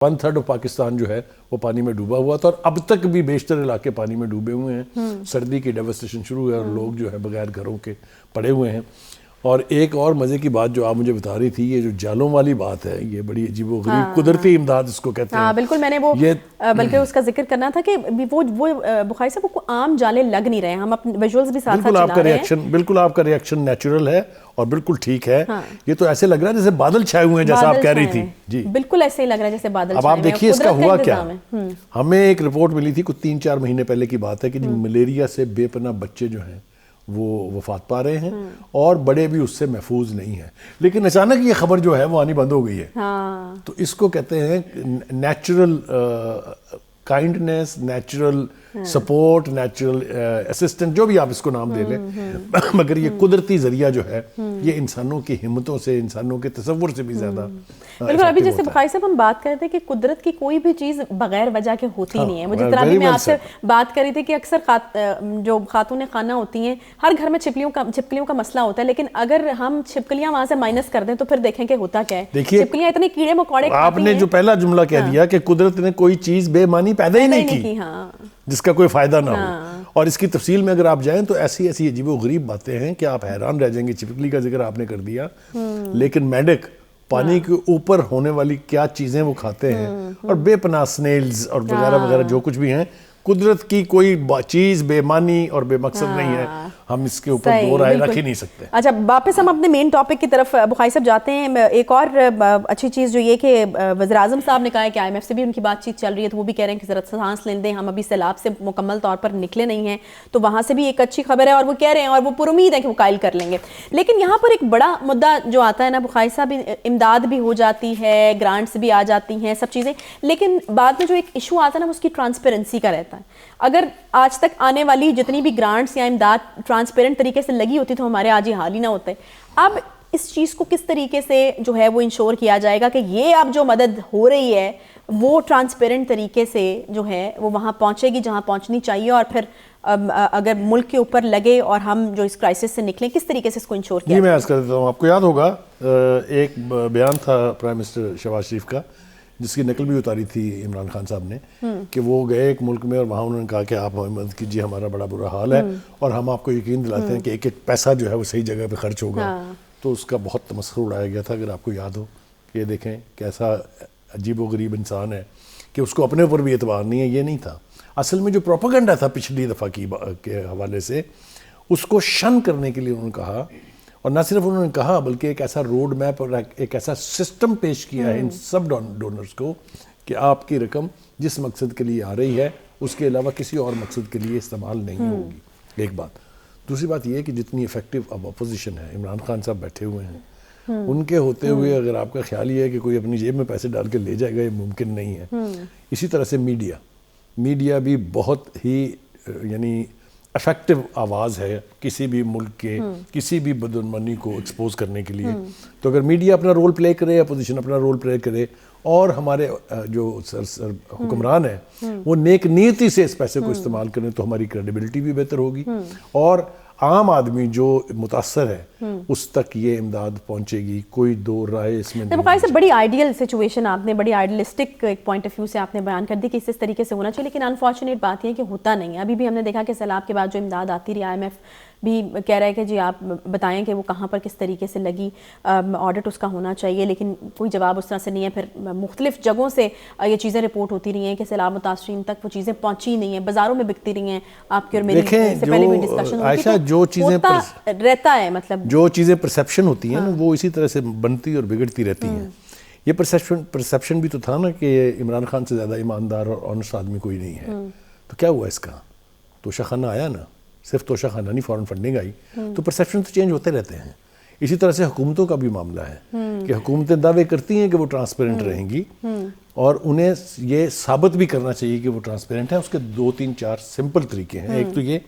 1/3 of Pakistan جو ہے وہ پانی میں ڈوبا ہوا تھا، اور اب تک بھی بیشتر علاقے پانی میں ڈوبے ہوئے ہیں. سردی کی ڈیوسٹیشن شروع ہے اور لوگ جو ہے بغیر گھروں کے پڑے ہوئے ہیں. اور ایک اور مزے کی بات جو آپ مجھے بتا رہی تھی، یہ جو جالوں والی بات ہے، یہ بڑی عجیب و غریب قدرتی امداد اس کو کہتے ہیں. ہاں بالکل، میں نے وہ بلکہ اس کا ذکر کرنا تھا کہ وہ بخاری صاحب کو عام جالے لگ نہیں رہے ہیں. ہم اپنے ویژولز بھی ساتھ ساتھ چلا رہے ہیں. بالکل آپ کا ریئیکشن نیچرل ہے اور بالکل ٹھیک ہے. یہ تو ایسے لگ رہا ہے جیسے بادل چھائے ہوئے ہیں، جیسا آپ کہہ رہی تھی. جی بالکل ایسے ہی لگ رہا ہے جیسے بادل اب چھائے آپ ہوئے ہیں. دیکھیے اس کا ہوا کیا. ہمیں ایک رپورٹ ملی تھی کچھ 3-4 مہینے پہلے کی بات ہے کہ ملیریا سے بے پناہ بچے جو ہیں وہ وفات پا رہے ہیں اور بڑے بھی اس سے محفوظ نہیں ہیں. لیکن اچانک یہ خبر جو ہے وہ آنی بند ہو گئی ہے. تو اس کو کہتے ہیں natural kindness, natural support, natural assistant, جو بھی آپ اس کو نام دے لیں. مگر یہ قدرتی ذریعہ جو ہے یہ انسانوں کی ہمتوں سے، انسانوں کے تصور سے بھی زیادہ بالکل. ابھی جیسے بخاری صاحب ہم بات کر رہے تھے کہ قدرت کی کوئی بھی چیز بغیر وجہ کے ہوتی نہیں ہے. مجھے طرح میں آپ سے بات کر رہی تھی کہ اکثر جو خاتون خانہ ہوتی ہیں ہر گھر میں چھپکلیوں کا مسئلہ ہوتا ہے، لیکن اگر ہم چھپکلیاں وہاں سے مائنس کر دیں تو پھر دیکھیں کہ ہوتا کیا ہے. چھپکلیاں اتنے کیڑے مکوڑے آپ نے جو پہلا جملہ کہہ دیا کہ قدرت نے کوئی چیز بے معنی پیدا ہی نہیں کی جس کا کوئی فائدہ نہ ہو. اور اس کی تفصیل میں اگر آپ جائیں تو ایسی ایسی عجیب و غریب باتیں ہیں کہ آپ حیران رہ جائیں گے. چھپکلی کا ذکر آپ نے کر دیا، لیکن میڈک پانی کے اوپر ہونے والی کیا چیزیں وہ کھاتے ہیں، اور بے پناہ سنیلز اور وغیرہ وغیرہ جو کچھ بھی ہیں. قدرت کی کوئی چیز بے معنی اور بے مقصد نہیں ہے. ہم اس کے اوپر دو رائے رکھ ہی نہیں سکتے. اچھا واپس ہم اپنے مین ٹاپک کی طرف بخاری صاحب جاتے ہیں. ایک اور اچھی چیز جو یہ کہ وزیر اعظم صاحب نے کہا ہے کہ IMF سے بھی ان کی بات چیت چل رہی ہے، تو وہ بھی کہہ رہے ہیں کہ ذرا سانس لیں دیں، ہم ابھی سیلاب سے مکمل طور پر نکلے نہیں ہیں. تو وہاں سے بھی ایک اچھی خبر ہے اور وہ کہہ رہے ہیں اور وہ پر امید ہے کہ وہ قائل کر لیں گے. لیکن یہاں پر ایک بڑا مدعا جو آتا ہے نا بخاری صاحب، امداد بھی ہو جاتی ہے، گرانٹس بھی آ جاتی ہیں، سب چیزیں، لیکن بعد میں جو ایک ایشو آتا ہے نا وہ اس کی ٹرانسپیرنسی کا رہتا ہے. اگر آج تک آنے والی جتنی بھی گرانٹس یا امداد ٹرانسپیرنٹ طریقے سے لگی ہوتی تو ہمارے آج یہ حال ہی نہ ہوتے. اب اس چیز کو کس طریقے سے جو ہے وہ انشور کیا جائے گا کہ یہ اب جو مدد ہو رہی ہے وہ ٹرانسپیرنٹ طریقے سے جو ہے وہ وہاں پہنچے گی جہاں پہنچنی چاہیے، اور پھر اگر ملک کے اوپر لگے اور ہم جو اس کرائسس سے نکلیں کس طریقے سے اس کو انشور کیا جائے؟ میں عرض کر دیتا ہوں. آپ کو یاد ہوگا ایک بیان تھا پرائم منسٹر شہباز شریف کا، جس کی نقل بھی اتاری تھی عمران خان صاحب نے، کہ وہ گئے ایک ملک میں اور وہاں انہوں نے کہا کہ آپ ہمیں مدد کیجیے، ہمارا بڑا برا حال ہے اور ہم آپ کو یقین دلاتے ہیں کہ ایک ایک پیسہ جو ہے وہ صحیح جگہ پہ خرچ ہوگا. تو اس کا بہت تمسخر اڑایا گیا تھا. اگر آپ کو یاد ہو کہ یہ دیکھیں کیسا عجیب و غریب انسان ہے کہ اس کو اپنے اوپر بھی اعتبار نہیں ہے. یہ نہیں تھا اصل میں جو پروپیگنڈا تھا پچھلی دفعہ کے حوالے سے، اس کو شن کرنے کے لیے انہوں نے کہا، اور نہ صرف انہوں نے کہا بلکہ ایک ایسا روڈ میپ اور ایک ایسا سسٹم پیش کیا ہے ان سب ڈونرز کو کہ آپ کی رقم جس مقصد کے لیے آ رہی ہے اس کے علاوہ کسی اور مقصد کے لیے استعمال نہیں ہوگی. ایک بات. دوسری بات یہ ہے کہ جتنی افیکٹو اب اپوزیشن ہے، عمران خان صاحب بیٹھے ہوئے ہیں، ان کے ہوتے ہوئے اگر آپ کا خیال یہ ہے کہ کوئی اپنی جیب میں پیسے ڈال کے لے جائے گا، یہ ممکن نہیں ہے. اسی طرح سے میڈیا بھی بہت ہی یعنی افیکٹو آواز ہے کسی بھی ملک کے کسی بھی بدعنوانی کو ایکسپوز کرنے کے لیے. تو اگر میڈیا اپنا رول پلے کرے، اپوزیشن اپنا رول پلے کرے، اور ہمارے جو حکمران ہیں وہ نیک نیتی سے اس پیسے کو استعمال کریں، تو ہماری کریڈیبلٹی بھی بہتر ہوگی اور عام آدمی جو متاثر ہے اس تک یہ امداد پہنچے گی. کوئی دو رائے اس میں نہیں. بخاری صاحب بڑی آئیڈیل سچویشن آپ نے، بڑی آئیڈیلسٹک ایک پوائنٹ آف ویو سے آپ نے بیان کر دی کہ اس طریقے سے ہونا چاہیے، لیکن انفارچونیٹ بات یہ ہے کہ ہوتا نہیں ہے. ابھی بھی ہم نے دیکھا کہ سیلاب کے بعد جو امداد آتی رہی، IMF بھی کہہ رہا ہے کہ جی آپ بتائیں کہ وہ کہاں پر کس طریقے سے لگی، آڈٹ اس کا ہونا چاہیے، لیکن کوئی جواب اس طرح سے نہیں ہے. پھر مختلف جگہوں سے یہ چیزیں رپورٹ ہوتی رہی ہیں کہ سیلاب متاثرین تک وہ چیزیں پہنچی نہیں ہیں، بازاروں میں بکتی رہی ہیں. آپ کی اور میری سے پہلے بھی ڈسکشن ہوئی تھی، جو چیزیں رہتا ہے مطلب جو چیزیں پرسیپشن ہوتی ہیں نا وہ اسی طرح سے بنتی اور بگڑتی رہتی ہیں. یہ پرسیپشن بھی تو تھا نا کہ عمران خان سے زیادہ ایماندار اور آنسٹ آدمی کوئی نہیں ہے. تو کیا ہوا اس کا؟ توشہ خانہ آیا نا، صرف توشہ خانہ نہیں، فورن فنڈنگ آئی. تو پرسیپشن تو چینج ہوتے رہتے ہیں. اسی طرح سے حکومتوں کا بھی معاملہ ہے کہ حکومتیں دعوے کرتی ہیں کہ وہ ٹرانسپیرنٹ رہیں گی، اور انہیں یہ ثابت بھی کرنا چاہیے کہ وہ ٹرانسپیرنٹ ہیں. اس کے 2-3-4 سمپل طریقے ہیں. ایک تو یہ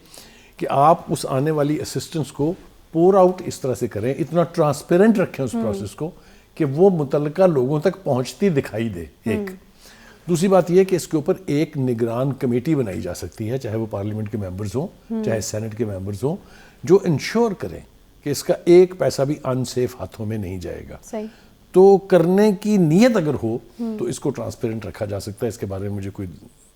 کہ آپ اس آنے والی اسسٹنس کو پور آؤٹ اس طرح سے کریں، اتنا ٹرانسپیرنٹ رکھیں اس پروسیس کو کہ وہ متعلقہ لوگوں تک پہنچتی دکھائی دے. ایک دوسری بات یہ کہ اس کے اوپر ایک نگران کمیٹی بنائی جا سکتی ہے، چاہے وہ پارلیمنٹ کے ممبرز ہوں چاہے سینٹ کے ممبرز ہوں، جو انشور کریں کہ اس کا ایک پیسہ بھی ان سیف ہاتھوں میں نہیں جائے گا. تو کرنے کی نیت اگر ہو تو اس کو ٹرانسپیرنٹ رکھا جا سکتا ہے. اس کے بارے میں مجھے کوئی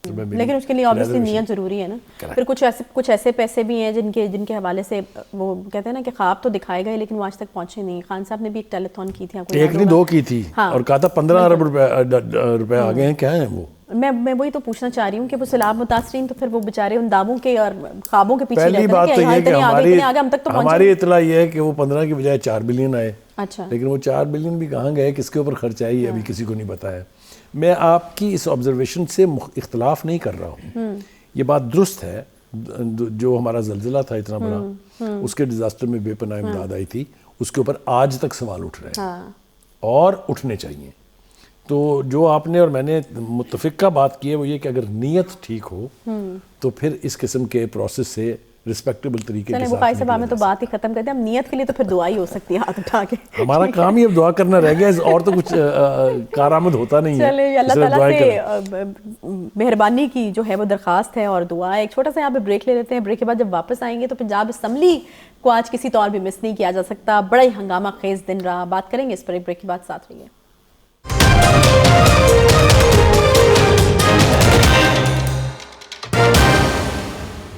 لیکن اس کے لیے obviously نیت ضروری ہے نا. پھر کچھ ایسے پیسے بھی ہیں جن کے حوالے سے وہ کہتے ہیں نا کہ خواب تو دکھائے گئے لیکن وہ آج تک پہنچے نہیں. خان صاحب نے بھی ایک ٹیلیتھون کی تھی, ایک نہیں 2 کی تھی, اور کہا تھا 15 ارب روپے آ گئے ہیں. کیا ہیں وہ؟ میں وہی تو پوچھنا چاہ رہی ہوں کہ وہ سیلاب متاثرین تو پھر وہ بیچارے ان دعووں کے اور خوابوں کے پیچھے رہتے ہیں. پہلی بات تو یہ کہ ہماری اطلاع یہ ہے کہ وہ 15 کی بجائے 4 بلین آئے. اچھا, لیکن وہ 4 بلین بھی کہاں گئے, کس کے اوپر خرچ آئی, یہ ابھی کسی کو نہیں پتا ہے. میں آپ کی اس آبزرویشن سے اختلاف نہیں کر رہا ہوں, یہ بات درست ہے. جو ہمارا زلزلہ تھا اتنا بڑا, اس کے ڈیزاسٹر میں بے پناہ امداد آئی تھی, اس کے اوپر آج تک سوال اٹھ رہے ہیں اور اٹھنے چاہیے. تو جو آپ نے اور میں نے متفقہ بات کی ہے وہ یہ کہ اگر نیت ٹھیک ہو تو پھر اس قسم کے پروسیس سے رسپیکٹیبل طریقے کے ساتھ. بخاری صاحب ہمیں تو بات ہی ختم کرتے ہیں. ہم نیت کے لیے تو پھر دعا ہی ہو سکتی ہے ہاتھ اٹھا کے. ہمارا کام ہی اب دعا کرنا رہ گیا, اور تو کچھ کارآمد ہوتا نہیں ہے. چلے اللہ تعالیٰ سے مہربانی کی جو ہے وہ درخواست ہے اور دعا ہے. ایک چھوٹا سا یہاں پہ بریک لے لیتے ہیں. بریک کے بعد جب واپس آئیں گے تو پنجاب اسمبلی کو آج کسی طور بھی مس نہیں کیا جا سکتا. بڑا ہی ہنگامہ خیز دن رہا. بات کریں گے اس پر ایک بریک کے بعد. ساتھ رہیے.